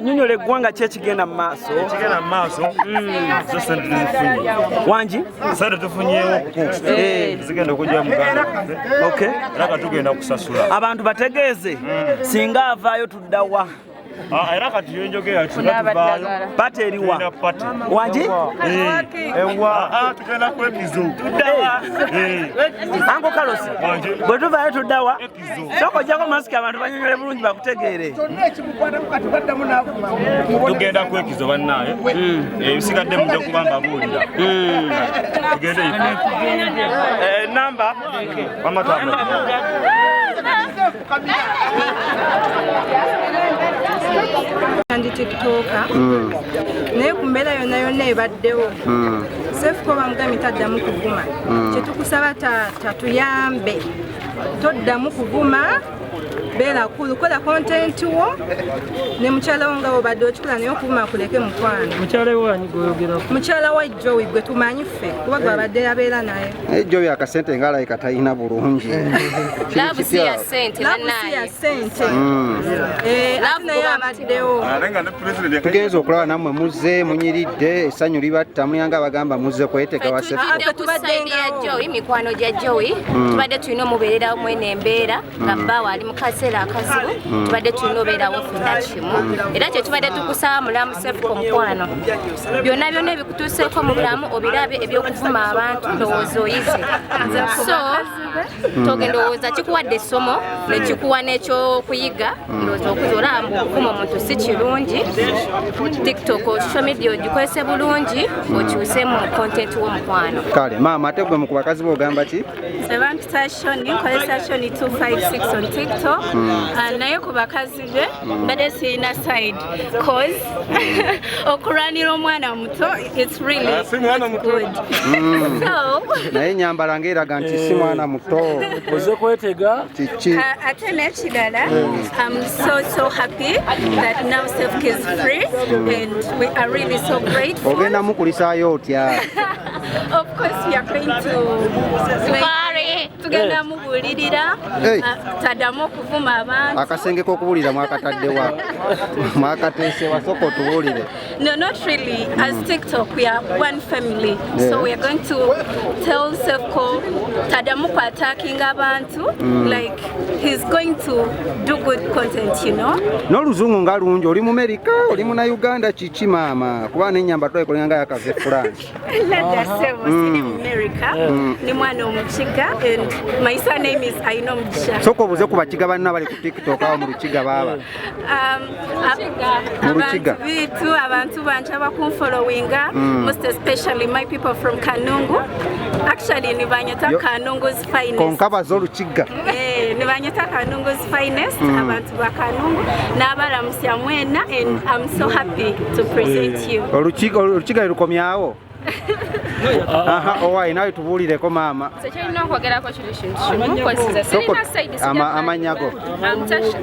Nyonyole gwanga kyekigenda mu maaso wangi sente tufunyeewo zigenda okujja mu Uganda era katugenda kusasula abantu bategeeze singa avaayo tuddawa era kati yenjogera tuvaayo pati eriwa wangi tugenda kwekizo tuddawa ango kalosi bwe tuvaayo tuddawa soko ojjako masiki abantu banyonyole bulungi bakutegeere tugenda kwekizo bannaaye ebisigadde mujja kuba mbabuulira tugende namba amatwala ndi tiktoka naye ku mbeera yonna yonna ebaddewo sefuko bamugambye taddamu kuvuma kyetukusaba tatuyambe toddamu kuvuma beera kulu kola content wo ne mukyala wo nga bwobadde okikola naye okuvuma kuleke mukwano mukyala wa Joey gwe tumanyi ffe kuba gwabadde abeera naye Joey akasente nga alayika talina bulungi labusi ya sente naye abaddewo tugenza okulaba nammwe muzze munyiridde essanyu libatta mulanga abagamba muzze kwetega wa Joey mikwano gya Joey tubadde tulina omubeererawo mwene embeera nga bbaawe ali mu kaseera akazibu tubadde tulina obeerawo ffenna kimu era kye tubadde tukusaba mulamu sefuko mukwano byonna byonna ebikutuuseeko mu bulamu obirabe ebyokuvuma abantu ndowooza oyize so togenda owooza kikuwadde essomo nekikuwa n'ekyokuyiga ndowooza okuza olaba okuvuma omuntu si kirungi tiktok social media ogikozese bulungi okyuseemu content w'omukwano kale maama ate gwe mu ku bakazi b'ogamba ki sebampita shoni nkolesa shoni 256 on tiktok naye ku bakazi be mbadde sirina side cause okulanira omwana muto it's really good so naye nyambala ng'eraga nti si mwana muto oze kwetega kiki ate n'ekirala I'm so happy that now Sefk is free and we are really so grateful ogenda mukulisaayo otya of course we are going to tugenda mubuulirira taddamu okuvuma abantu akasenge k'okubuulira mwakataddewa mwakateese wasoko otubuulire no not really as TikTok we are one family so we are going to tell Sefko taddamu ku attacking abantu like he's going to do good content you know n'oluzungu nga lungi oli mu America oli mu na Uganda kiki maama kuba n'ennyamba twayikolanga yakave France ladasebo siri mu America ni mwana omukiga and my surname is Aino Mjisha soko obuze ku bakiga banna bali ku TikTok awo mu lukiga baaba abantu banje abakunfollowinga most especially my people from Kanungu actually ni banyata Kanungu's finest konkaba z'olukiga ni banyata Kanungu's finest abantu ba Kanungu n'abalamusya mwena and I'm so happy to present you olukiga lukomyawo owayi nawe tubuulireko maama amanyago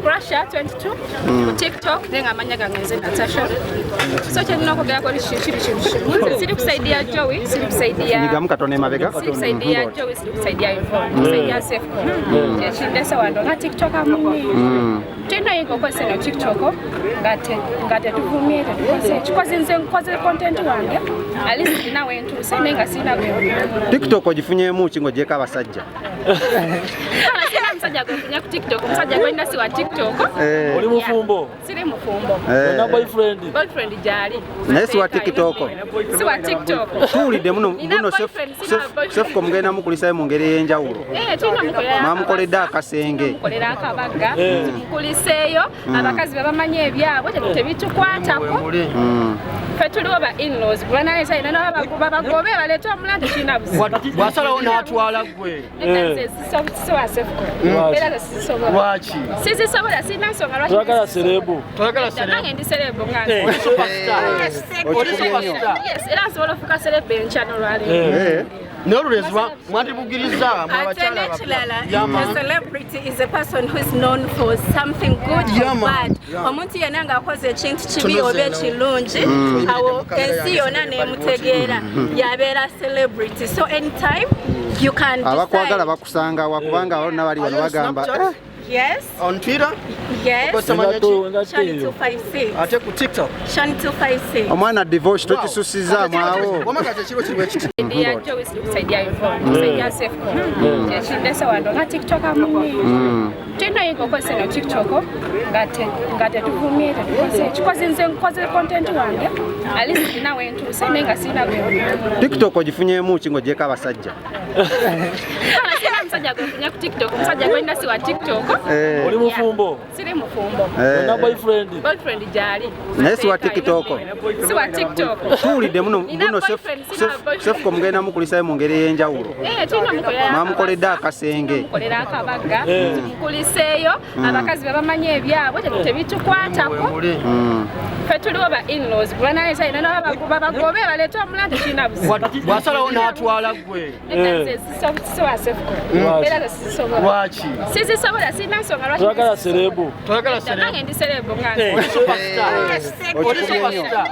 Russia 22 TikTok then amanya gangenze Natasha so cyane okwogera ko siri kusaidia Joey siri kusaidia nigamu katone mabega siri kusaidia Joey siri kusaidia Yvonne kusaidia Sefko chindesa wando na TikTok amuni tena iko kwa sena TikTok ngate tuvumie tukose chikoze nze nkoze content wange alisi nawe ntu senenga sina gwe TikTok ogifunyemu kingo jeka abasajja musajja gwe ku TikTok musajja gwe ndasi wa TikTok oli mufumbo siri mufumbo na boyfriend jali naye si wa TikTok tuwulidde muno Sefko mugenda mukulisayo mu ngeri ey'enjawulo mwamukoledde akasenge mukolera akabaga mukuliseeyo abakazi babamanya ebyabwe tebitukwatako Ffe tuliwo ba in-laws bwanalesa ina babagobe baleeta omulanda kirina buzibu. Bwasalawo n'atwala gwe. Sisobola sefuko. Era sisobola. Lwaki? Sizisobola sirina nsonga lwaki. Twagala serebu. Nange ndi serebu nga Yes, era nsobola okufuuka serebu enkya n'olwaleero. N'olulwezibwa mwandibugiriza abakyala a celebrity is a person who is known for something good or bad. Omuntu yenna ng'akoze ekintu kibi oba ekirungi awo ensi yonna n'emutegeera yabeera celebrity. So anytime you can decide. Abakwagala bakusanga wakubanga abonna bali wano bagamba Yes. On Twitter? Yes. Shani 256. Ate ku TikTok? Shani 256. Omwana divorce tokisusiza mwawo. Wamagaze kiro kiri ekiti. Ndiya Joey kusaidia hivyo. Kusaidia safe call. Yashindesa wando nga TikTok amuni. Tena yiko kwa sena TikTok ngate tuvumie tukose. Chikoze nze nkoze content wange. Alisi nawe ntu senenga sina gwe. TikTok ogifunyemu kingo jeka abasajja. Musajja gwe ku TikTok. Musajja gwe ndasi wa TikTok. Oli mufumbo? Siri mufumbo. Na boyfriend? Boyfriend jali. Naye si wa TikTok. Si wa TikTok. Tuwulidde muno sefuko mugenda mukulisa mu ngeri ey'enjawulo. Tulina mukolera. Mwamukoledde akasenge. Mukolera akabaga. Mukuliseeyo abakazi babamanyi ebyabwe tebitukwatako. Ffe tuliwo ba in-laws bwanalesa ina babagobe baleeta omulanda kirina buzibu. Bwasalawo n'atwala gwe. Sisobola sefuko. Era sisobola. Lwaki? Sizisobola sirina nsonga lwaki. Twagala serebu. Nange ndi serebu nga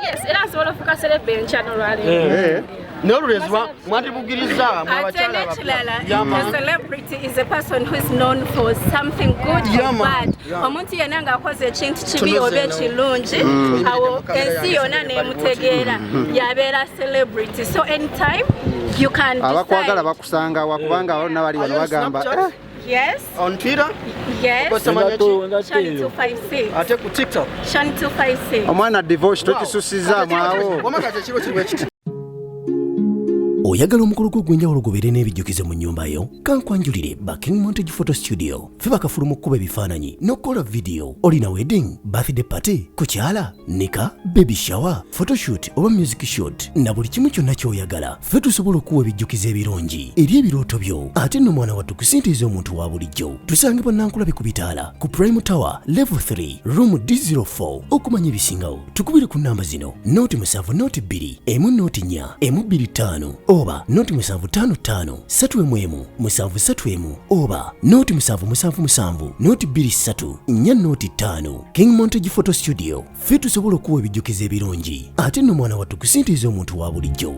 Yes, era nsobola okufuuka serebu enkya n'olwaleero. N'olulwezibwa mwandibugiriza abakyala a celebrity is a person who is known for something good or bad. Omuntu yenna ng'akoze ekintu kibi oba ekirungi awo ensi yonna n'emutegeera yabeera celebrity. So anytime you can decide. Abakwagala bakusanga wakubanga abonna bali wano bagamba Yes. On Twitter? Yes. Shani 256. Ate ku TikTok? Shani 256. Omwana divorce tokisusiza mwawo. Wamagaze kiro kiri ekiti. Oyagala omukolo gw'enjawulo gubeere n'ebijjukize mu nnyumba yo kankwanjulire Baking Montage Photo Studio fe bakafuluma okukuba ebifaananyi n'okukola vidiyo. Olina wedding, birthday party, kukyala, nika, baby shower, photoshoot oba music shoot na buli kimu kyonna ky'oyagala fe tusobola okuwa ebijjukize ebirungi eri ebirooto byo ate nno mwana wattu kusintiiza omuntu wa bulijjo. Tusangibwa Nankulabe ku Bitaala ku Prime Tower Level 3 Room D04. Okumanya ebisingawo tukubire ku nnamba zino 0702 104 125 oba noti 755 3 731 oba noti 777 noti 23 4 noti 5. King Montage Photo Studio fe tusobola okuwa ebijjukize ebirungi ate nno mwana wattu kusintiiza omuntu wa bulijjo.